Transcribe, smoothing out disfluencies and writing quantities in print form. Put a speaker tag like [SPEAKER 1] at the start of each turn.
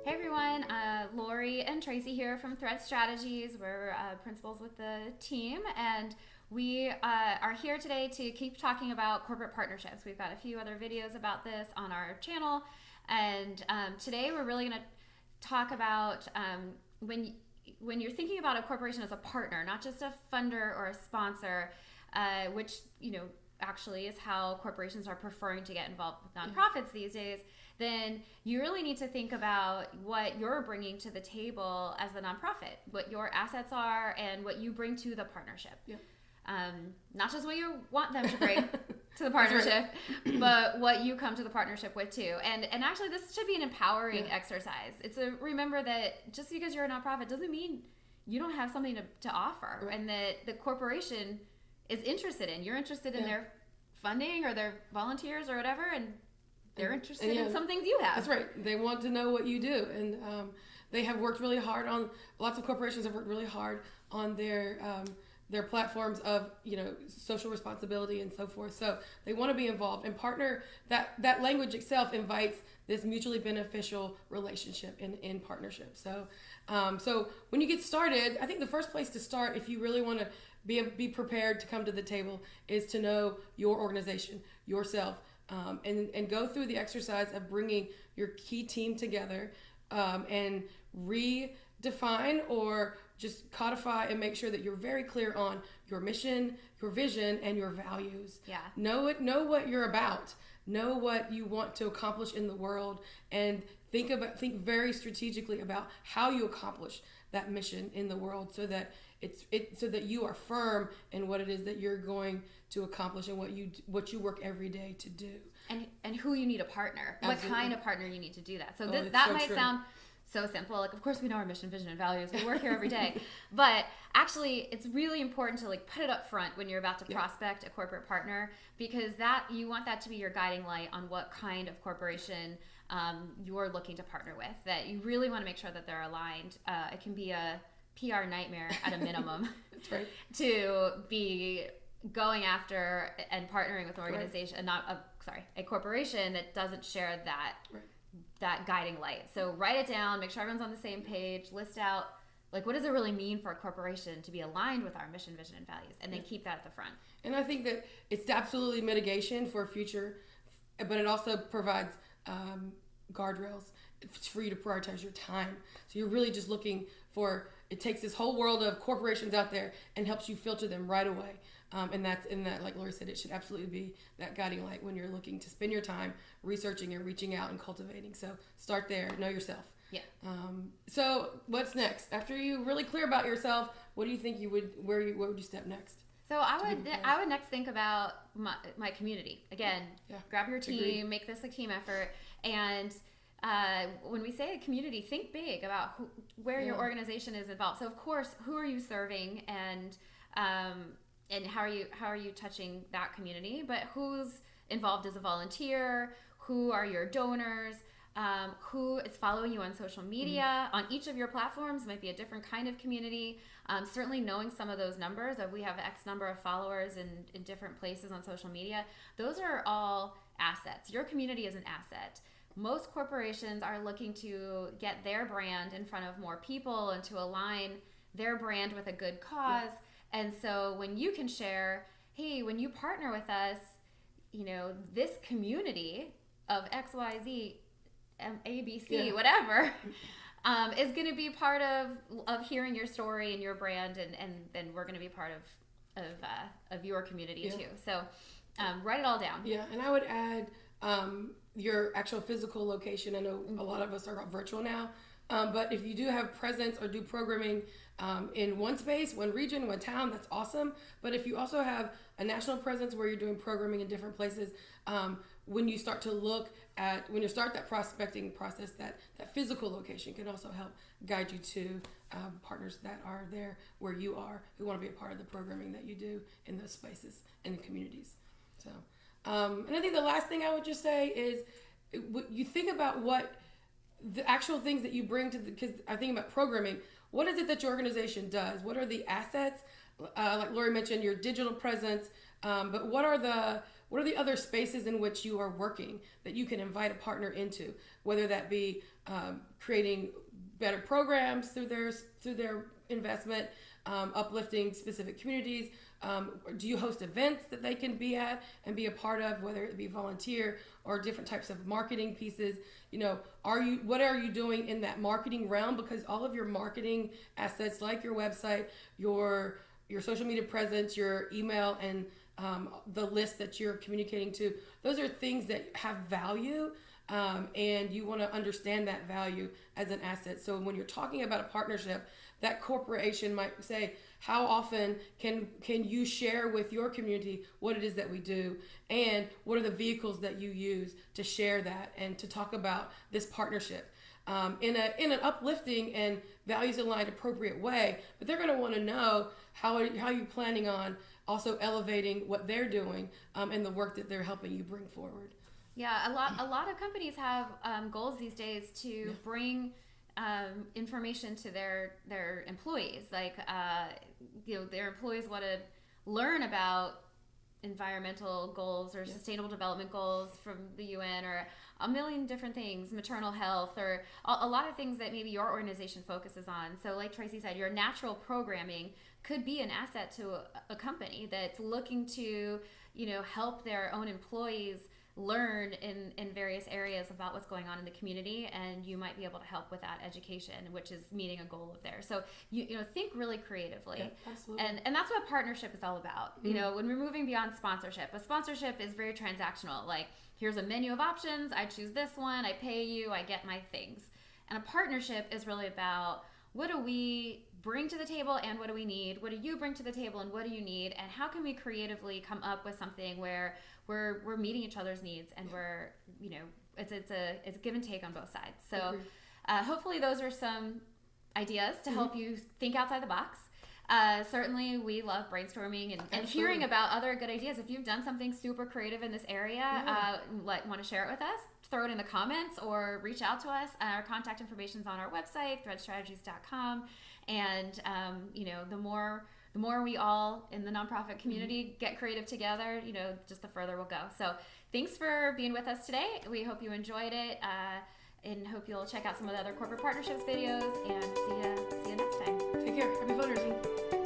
[SPEAKER 1] Hey everyone, Lori and Tracy here from Thread Strategies. We're principals with the team, and we are here today to keep talking about corporate partnerships. We've got a few other videos about this on our channel, and today we're really going to talk about when you're thinking about a corporation as a partner, not just a funder or a sponsor, which actually is how corporations are preferring to get involved with nonprofits these days. Then you really need to think about what you're bringing to the table as the nonprofit, what your assets are, and what you bring to the partnership.
[SPEAKER 2] Yeah.
[SPEAKER 1] Not just what you want them to bring to the partnership, but what you come to the partnership with too. And actually, this should be an empowering exercise. Remember that just because you're a nonprofit doesn't mean you don't have something to offer, and that the corporation is interested in. You're interested in their funding or their volunteers or whatever, and they're interested in some things you have.
[SPEAKER 2] That's right. They want to know what you do. And they have worked really hard on, lots of corporations have worked really hard on their platforms of, social responsibility and so forth. So they want to be involved and partner. That language itself invites this mutually beneficial relationship in partnership. So when you get started, I think the first place to start, if you really want to be prepared to come to the table, is to know your organization, yourself. And go through the exercise of bringing your key team together and redefine or just codify and make sure that you're very clear on your mission, your vision, and your values.
[SPEAKER 1] Yeah.
[SPEAKER 2] Know what you're about. Know what you want to accomplish in the world, and think very strategically about how you accomplish that mission in the world, so that so that you are firm in what it is that you're going to accomplish and what you work every day to do.
[SPEAKER 1] And who you need to partner.
[SPEAKER 2] Absolutely.
[SPEAKER 1] What kind of partner you need to do that. So
[SPEAKER 2] that
[SPEAKER 1] might sound so simple. Like, of course we know our mission, vision, and values. We work here every day. But actually, it's really important to put it up front when you're about to prospect a corporate partner, because you want that to be your guiding light on what kind of corporation you're looking to partner with. That you really want to make sure that they're aligned. It can be a PR nightmare at a minimum. That's right. To be going after and partnering with an organization, and a corporation that doesn't share that guiding light. So write it down, make sure everyone's on the same page, list out what does it really mean for a corporation to be aligned with our mission, vision, and values, and then keep that at the front.
[SPEAKER 2] And I think that it's absolutely mitigation for future, but it also provides guardrails for you to prioritize your time. So you're really just looking for, it takes this whole world of corporations out there and helps you filter them right away. And that, like Lori said, it should absolutely be that guiding light when you're looking to spend your time researching and reaching out and cultivating. So start there, know yourself.
[SPEAKER 1] Yeah.
[SPEAKER 2] So what's next? After you really clear about yourself, what do you think where would you step next?
[SPEAKER 1] So I would next think about my community. Again, grab your team,
[SPEAKER 2] Agreed.
[SPEAKER 1] make this a team effort, and when we say a community, think big about where your organization is involved. So of course, who are you serving, and how are you touching that community? But who's involved as a volunteer? Who are your donors? Who is following you on social media? On each of your platforms might be a different kind of community. Certainly knowing some of those numbers of, we have X number of followers in different places on social media. Those are all assets. Your community is an asset. Most corporations are looking to get their brand in front of more people and to align their brand with a good cause. And so when you can share, hey, when you partner with us, this community of XYZ, ABC, whatever, is going to be part of hearing your story and your brand, and then we're going to be part of your community too. So write it all down.
[SPEAKER 2] Yeah, and I would add your actual physical location. I know a lot of us are virtual now, but if you do have presence or do programming in one space, one region, one town, that's awesome. But if you also have a national presence where you're doing programming in different places, when you start that prospecting process, that physical location can also help guide you to partners that are there where you are, who want to be a part of the programming that you do in those spaces and the communities. So, and I think the last thing I would just say is, you think about what the actual things that you bring to because I think about programming. What is it that your organization does? What are the assets? Like Lori mentioned, your digital presence. But what are what are the other spaces in which you are working that you can invite a partner into, whether that be creating better programs through their investment, uplifting specific communities. Do you host events that they can be at and be a part of, whether it be volunteer or different types of marketing pieces? What are you doing in that marketing realm? Because all of your marketing assets, like your website, your social media presence, your email, and the list that you're communicating to, those are things that have value. And you want to understand that value as an asset. So when you're talking about a partnership, that corporation might say, how often can you share with your community what it is that we do, and what are the vehicles that you use to share that and to talk about this partnership in an uplifting and values aligned appropriate way. But they're going to want to know how you're planning on also elevating what they're doing and the work that they're helping you bring forward.
[SPEAKER 1] Yeah, a lot of companies have goals these days to bring information to their employees. Like, their employees want to learn about environmental goals or sustainable development goals from the UN, or a million different things, maternal health, or a lot of things that maybe your organization focuses on. So like Tracy said, your natural programming could be an asset to a company that's looking to, help their own employees learn in various areas about what's going on in the community, and you might be able to help with that education, which is meeting a goal of theirs. So think really creatively.
[SPEAKER 2] Yeah, absolutely.
[SPEAKER 1] And that's what partnership is all about.
[SPEAKER 2] Mm-hmm.
[SPEAKER 1] When we're moving beyond sponsorship, a sponsorship is very transactional. Like, here's a menu of options, I choose this one, I pay you, I get my things. And a partnership is really about, what do we bring to the table and what do we need? What do you bring to the table and what do you need? And how can we creatively come up with something where we're meeting each other's needs, and we're, it's a give and take on both sides. So hopefully those are some ideas to help you think outside the box. Certainly we love brainstorming and hearing about other good ideas. If you've done something super creative in this area, want to share it with us, throw it in the comments or reach out to us. Our contact information is on our website, threadstrategies.com. And, the more we all in the nonprofit community get creative together, just the further we'll go. So thanks for being with us today. We hope you enjoyed it, and hope you'll check out some of the other corporate partnerships videos, and see you next time.
[SPEAKER 2] Take care. Happy fundraising.